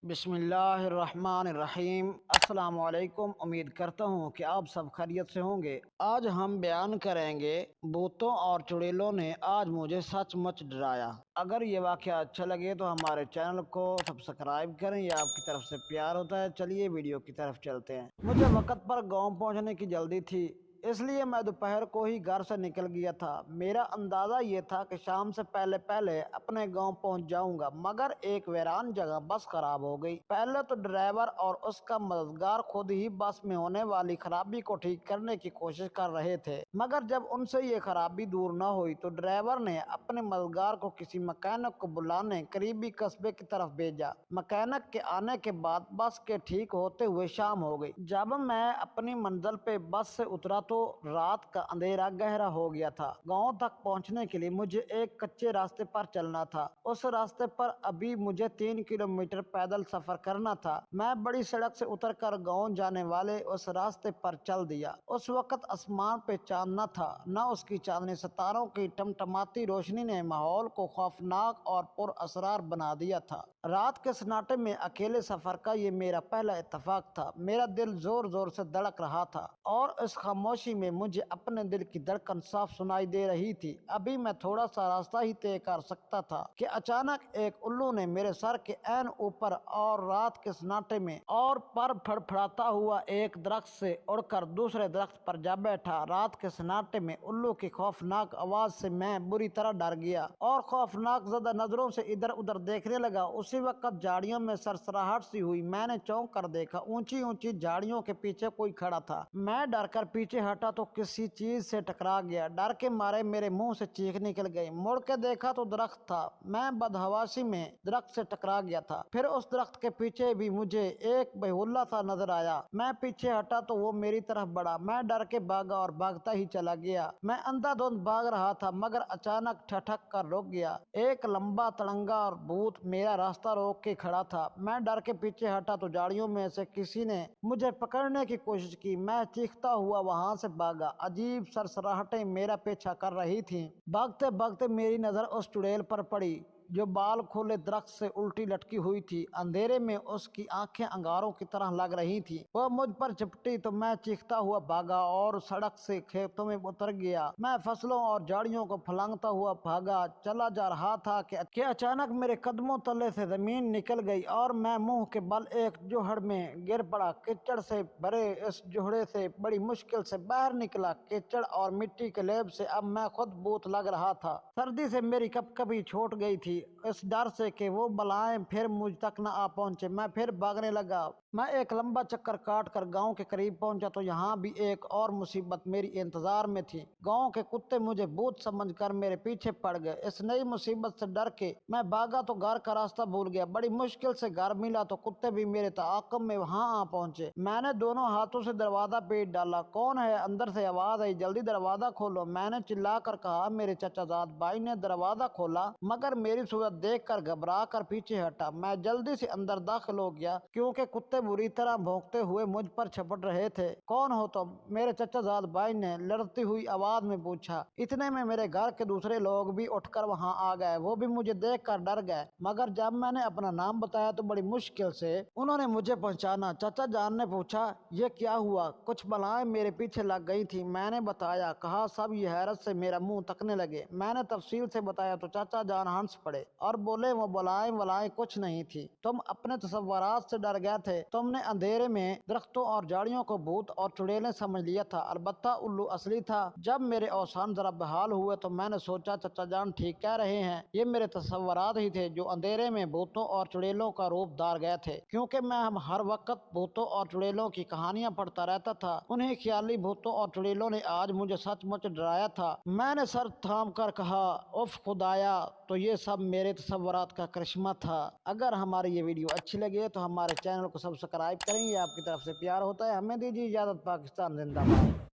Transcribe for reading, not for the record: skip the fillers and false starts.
بسم اللہ الرحمن الرحیم۔ السلام علیکم، امید کرتا ہوں کہ آپ سب خیریت سے ہوں گے۔ آج ہم بیان کریں گے بھوتوں اور چڑیلوں نے آج مجھے سچ مچ ڈرایا۔ اگر یہ واقعہ اچھا لگے تو ہمارے چینل کو سبسکرائب کریں، یہ آپ کی طرف سے پیار ہوتا ہے۔ چلیے ویڈیو کی طرف چلتے ہیں۔ مجھے وقت پر گاؤں پہنچنے کی جلدی تھی، اس لیے میں دوپہر کو ہی گھر سے نکل گیا تھا۔ میرا اندازہ یہ تھا کہ شام سے پہلے پہلے اپنے گاؤں پہنچ جاؤں گا، مگر ایک ویران جگہ بس خراب ہو گئی۔ پہلے تو ڈرائیور اور اس کا مددگار خود ہی بس میں ہونے والی خرابی کو ٹھیک کرنے کی کوشش کر رہے تھے، مگر جب ان سے یہ خرابی دور نہ ہوئی تو ڈرائیور نے اپنے مددگار کو کسی مکینک کو بلانے قریبی قصبے کی طرف بھیجا۔ مکینک کے آنے کے بعد بس کے ٹھیک ہوتے ہوئے شام ہو گئی۔ جب میں اپنی منزل پہ بس سے اترا تو رات کا اندھیرا گہرا ہو گیا تھا۔ گاؤں تک پہنچنے کے لیے مجھے ایک کچے راستے پر چلنا تھا۔ اس راستے پر ابھی مجھے 3 کلومیٹر پیدل سفر کرنا تھا۔ میں بڑی سڑک سے اتر کر گاؤں جانے والے اس راستے پر چل دیا۔ اس وقت آسمان پہ چاند نہ تھا، نہ اس کی چاندنی۔ ستاروں کی ٹمٹماتی روشنی نے ماحول کو خوفناک اور پر اسرار بنا دیا تھا۔ رات کے سناٹے میں اکیلے سفر کا یہ میرا پہلا اتفاق تھا۔ میرا دل زور زور سے دھڑک رہا تھا اور اس خاموشی میں مجھے اپنے دل کی دھڑکن صاف سنائی دے رہی تھی۔ ابھی میں تھوڑا سا راستہ ہی طے کر سکتا تھا کہ اچانک ایک الو نے میرے سر کے عین اوپر اور رات کے سناٹے میں اور پر پھڑپھڑاتا ہوا ایک درخت سے اڑ کر دوسرے درخت پر جا بیٹھا۔ رات کے سناٹے میں الو کی خوفناک آواز سے میں بری طرح ڈر گیا اور خوفناک زدہ نظروں سے ادھر ادھر دیکھنے لگا۔ اسی وقت جھاڑیوں میں سرسراہٹ سی ہوئی۔ میں نے چونک کر دیکھا، اونچی اونچی جھاڑیوں کے پیچھے کوئی کھڑا تھا۔ میں ڈر کر پیچھے ہٹا تو کسی چیز سے ٹکرا گیا۔ ڈر کے مارے میرے منہ سے چیخ نکل گئی۔ مڑ کے دیکھا تو درخت تھا۔ میں بدحواسی میں درخت سے ٹکرا گیا تھا۔ پھر اس درخت کے پیچھے بھی مجھے ایک بیہولا سا نظر آیا۔ میں پیچھے ہٹا تو وہ میری طرف بڑھا۔ میں ڈر کے بھاگا اور بھاگتا ہی چلا گیا۔ میں اندھا دھند بھاگ رہا تھا مگر اچانک ٹھٹک کر رک گیا۔ ایک لمبا تڑنگا اور بھوت میرا راستہ روک کے کھڑا تھا۔ میں ڈر کے پیچھے ہٹا تو جھاڑیوں میں سے کسی نے مجھے پکڑنے کی کوشش کی۔ میں چیختا ہوا وہاں سے بھاگا۔ عجیب سرسراہٹیں میرا پیچھا کر رہی تھیں۔ بھاگتے بھاگتے میری نظر اس چڑیل پر پڑی جو بال کھولے درخت سے الٹی لٹکی ہوئی تھی۔ اندھیرے میں اس کی آنکھیں انگاروں کی طرح لگ رہی تھی۔ وہ مجھ پر چپٹی تو میں چیختا ہوا بھاگا اور سڑک سے کھیتوں میں اتر گیا۔ میں فصلوں اور جھاڑیوں کو پھلانگتا ہوا بھاگا چلا جا رہا تھا کہ اچانک میرے قدموں تلے سے زمین نکل گئی اور میں منہ کے بل ایک جوہڑ میں گر پڑا۔ کیچڑ سے بھرے اس جوہڑے سے بڑی مشکل سے باہر نکلا۔ کیچڑ اور مٹی کے لیب سے اب میں خود بھوت لگ رہا تھا۔ سردی سے میری کپ کپی چھوٹ گئی تھی، اس ڈر سے کہ وہ بلائیں پھر مجھ تک نہ آ پہنچے۔ میں پھر بھاگنے لگا۔ میں ایک لمبا چکر کاٹ کر گاؤں کے قریب پہنچا تو یہاں بھی ایک اور مصیبت میری انتظار میں تھی۔ گاؤں کے کتے مجھے بھوت سمجھ کر میرے پیچھے پڑ گئے۔ اس نئی مصیبت سے ڈر کے میں بھاگا تو گھر کا راستہ بھول گیا۔ بڑی مشکل سے گھر ملا تو کتے بھی میرے تعاقب میں وہاں آ پہنچے۔ میں نے دونوں ہاتھوں سے دروازہ پیٹ ڈالا۔ کون ہے؟ اندر سے آواز آئی، جلدی دروازہ کھولو۔ میں نے چلا کر کہا۔ میرے چچا زاد بھائی نے دروازہ کھولا مگر میری صورت دیکھ کر گھبرا کر پیچھے ہٹا۔ میں جلدی سے اندر داخل ہو گیا کیونکہ کتے بری طرح بھونکتے ہوئے مجھ پر جھپٹ رہے تھے۔ کون ہو تم؟ میرے چچا زاد بھائی نے لڑتی ہوئی آواز میں پوچھا۔ اتنے میں میرے گھر کے دوسرے لوگ بھی اٹھ کر وہاں آ گئے۔ وہ بھی مجھے دیکھ کر ڈر گئے مگر جب میں نے اپنا نام بتایا تو بڑی مشکل سے انہوں نے مجھے پہچانا۔ چچا جان نے پوچھا، یہ کیا ہوا؟ کچھ بلائیں میرے پیچھے لگ گئی تھی۔ میں نے بتایا۔ کہا سب یہ حیرت سے میرا منہ تکنے لگے۔ میں نے تفصیل سے بتایا تو چچا جان ہنس پڑے اور بولے وہ بلائیں کچھ نہیں تھی، تم اپنے تصورات سے ڈر گئے تھے۔ تم نے اندھیرے میں درختوں اور جھاڑیوں کو بھوت اور چڑیلیں سمجھ لیا تھا، البتہ الو اصلی تھا۔ جب میرے اوسان ذرا بحال ہوئے تو میں نے سوچا چچا جان ٹھیک کہہ رہے ہیں، یہ میرے تصورات ہی تھے جو اندھیرے میں بھوتوں اور چڑیلوں کا روپ دھار گئے تھے، کیونکہ میں ہر وقت بھوتوں اور چڑیلوں کی کہانیاں پڑھتا رہتا تھا۔ انہیں خیالی بھوتوں اور چڑیلوں نے آج مجھے سچ مچ ڈرایا تھا۔ میں نے سر تھام کر کہا، اف خدایا، تو یہ سب میرے تصورات کا کرشمہ تھا۔ اگر ہماری یہ ویڈیو اچھی لگے تو ہمارے چینل کو سبسکرائب کریں، یہ آپ کی طرف سے پیار ہوتا ہے۔ ہمیں دیجیے اجازت۔ پاکستان زندہ باد۔